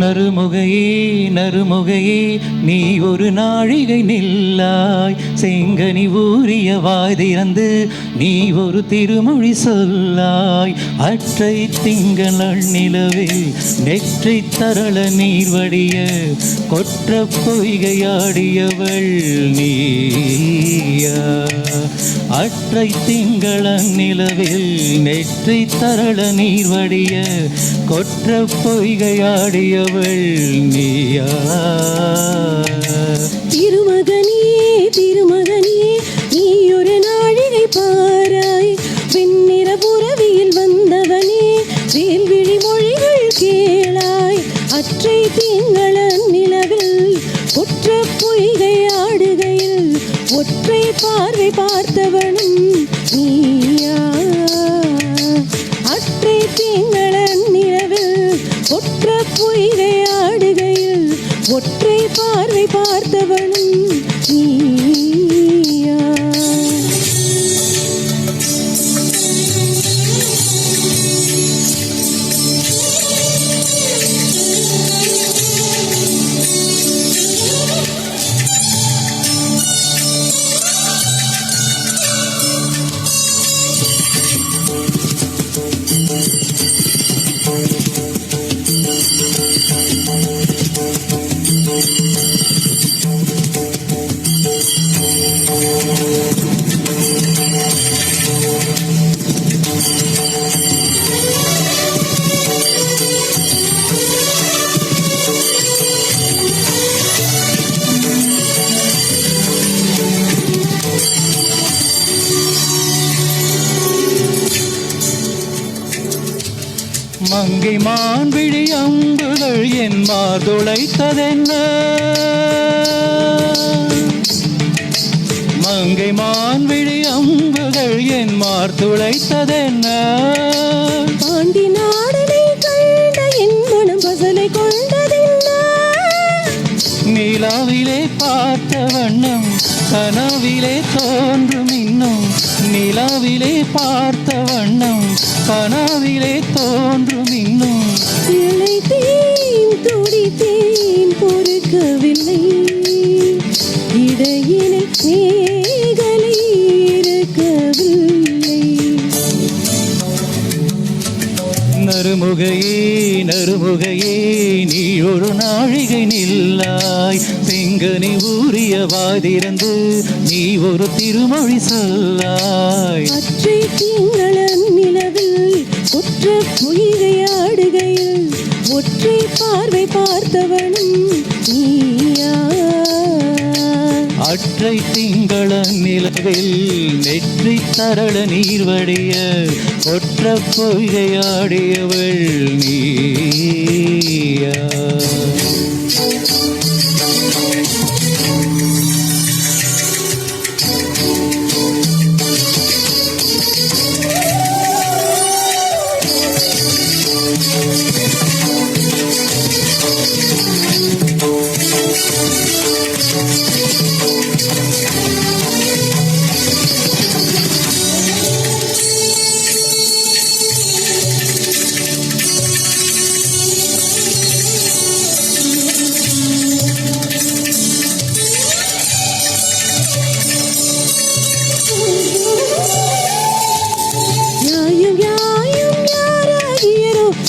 நறுமுகையே நறுமுகையே நீ ஒரு நாழிகை நில்லாய், செங்கனி ஊறிய வாய் திறந்து நீ ஒரு திருமொழி சொல்லாய். அற்றை திங்கள் நிலவில் நெற்றை தரள நீர் வடிய கொற்ற பொய்கையாடியவள் நீயா. அற்றை திங்கள் நிலவில் நெற்றை தரள நீர் வடிய கொற்ற பொய்கையாடியவள் நீயா. திருமகனே திருமகனே நீ ஒரு நாழிகை பாராய், வெண்ணிற புறவியில் வந்தவனே வேல்விழி மொழிகள் கேளாய். அற்றை திங்கள நிலவில் ஒற்ற பொய்கை ஆடுகையில் ஒற்றை பார்வை பார்த்தவனும் நீயா. அற்றை திங்கள நிலவில் ஒற்ற பொய்கை ஆடுகையில் ஒற்றை பார்வை பார்த்தவனும் நீயா. மங்கை மான்விழி அம்புகள் என் மார்துளைத்ததென்ன, மங்கை மான்விழி அம்புகள் என் மார்துளைத்ததென்ன. பாண்டி நாடனை கண்ட என் மனம் பசலை கொண்டதென்ன, நிலாவிலே பார்த்த வண்ணம் கனவிலே தோன்றும் இன்னும், நிலாவிலே பார்த்த வண்ணம் கனவிலே தோன்றும் இன்னும். இழைத்தேன் துடித்தேன் பொறுக்கவில்லை, இடையினை மேகலை இருக்கவில்லை. நறுமுகையே நறுமுகையே நீ ஒரு நாழிகை நில்லாய், செங்கனி ஊறிய வாய் திறந்து நீ ஒரு திருமொழி சொல்லாய். அற்றை திங்கள நிலவில் ஒற்ற பொய்கை ஆடுகையில் ஒற்றை பார்வை பார்த்தவனும் நீயா. அற்றை திங்கள நிலவில் நெற்றி தரள நீர் வடிய ஒற்ற பொய்கையாடியவள் நீயா.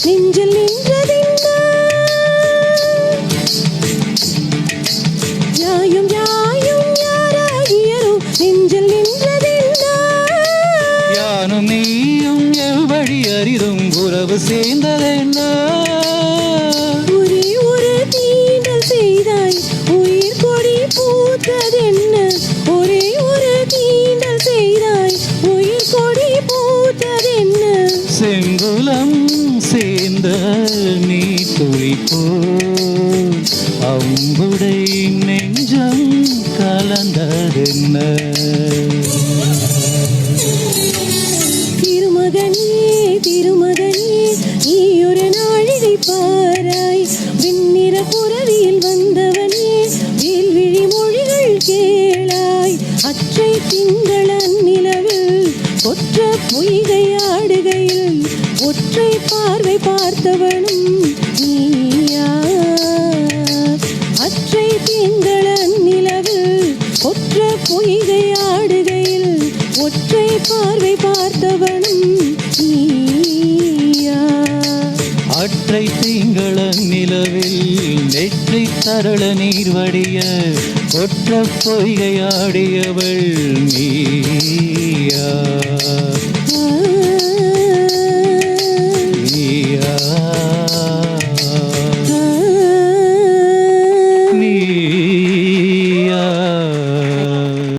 நெஞ்சில் நின்றதென்ன, யாயும் யாயும் யாராகியரோ நெஞ்சில் நின்றதென்ன. யானும் நீயும் எவ்வழி அறிதும் உறவு சேர்ந்ததென்ன, ஒரே ஒரு தீண்டல் செய்தாய் உயிர் கொடி பூத்ததென்ன, ஒரே ஒரு தீண்டல் செய்தாய் உயிர் கொடி பூத்ததென்ன. செங்குலம் சேர்ந்த நீ துளிப்போ அம்புடை நெஞ்சம் கலந்ததென்ன. திருமகனே திருமகனே நீ ஒரு நாழிகை பாராய், வெண்ணிற புறவியில் வந்தவனே வேல்விழி மொழிகள் கேளாய். அற்றை திங்கள நிலவில் ஒற்ற பொய்கை ஆடுகையில் ஒற்றை பார்வை பார்த்தவனும் நீயா. ஒற்றை திங்கள நிலவில் ஒற்ற பொய்கை ஆடுகையில் ஒற்றை பார்வை பார்த்தவனும் நீயா? அற்றை திங்கள நிலவில் நெற்றி தரள நீர் வடிய ஒற்ற பொய்கையாடியவள் நீ